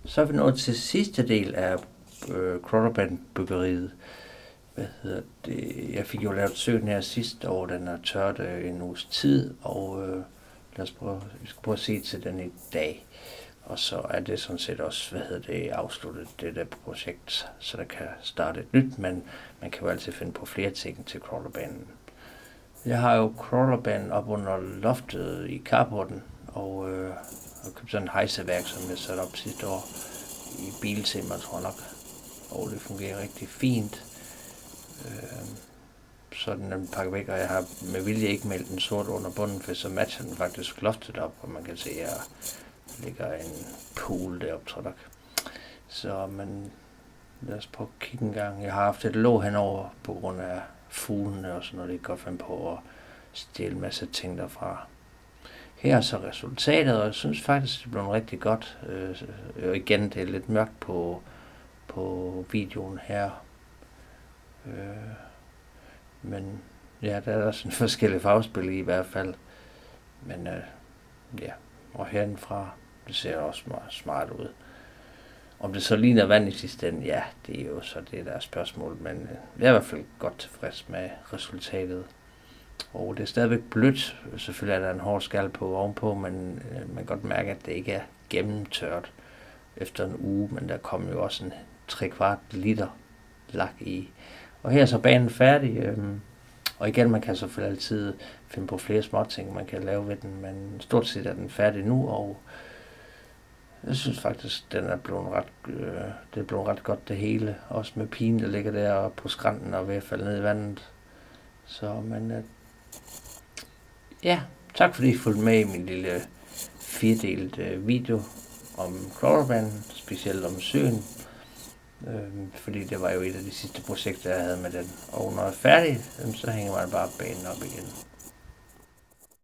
Så er vi nået til sidste del af crawlerband-byggeriet. Jeg fik jo lavet søen her sidste år, den er tørt en uges tid, og vi skal prøve at se til den i dag. Og så er det sådan set også, afsluttet det der projekt, så der kan starte et nyt, men man kan jo altid finde på flere ting til crawlerbanen. Jeg har jo crawlerbanen op under loftet i carporten, og købt sådan et hejseværk, som jeg satte op sidste år i Biltema, tror jeg nok. Og det fungerer rigtig fint. Så den er pakket væk, og jeg har med vilje ikke meldt den sort under bunden, for så matcher den faktisk loftet op, og man kan se, at der ligger en pool deroppe, tror jeg nok. Så men lad os prøve at kigge en gang. Jeg har haft et låg henover på grund af fuglene og sådan noget, det kan godt finde på at stjæle en masse ting derfra. Her er så resultatet, og jeg synes faktisk, det blev rigtig godt. Igen, det er lidt mørkt på videoen her. Men ja, der er sådan forskellige farvespil i hvert fald. Men ja, og herindefra, det ser også meget smart ud. Om det så ligner vand i sidste ende, ja, det er jo så det, der er spørgsmål. Men jeg er i hvert fald godt tilfreds med resultatet. Og det er stadigvæk blødt. Selvfølgelig er der en hård skal på ovenpå, men man kan godt mærke, at det ikke er gennemtørt efter en uge. Men der kommer jo også en 3/4 liter lak i. Og her er så banen færdig. Og igen, man kan selvfølgelig altid finde på flere små ting, man kan lave ved den. Men stort set er den færdig nu, og jeg synes faktisk, den er blevet det er blevet ret godt det hele. Også med pigen, der ligger der på skrænten og ved at falde ned i vandet. Så, men ja, tak fordi I fulgte med i min lille 4-delt video om crawlerbanen, specielt om søen. Fordi det var jo et af de sidste projekter, jeg havde med den. Og når jeg er færdig, så hænger man bare banen op igen.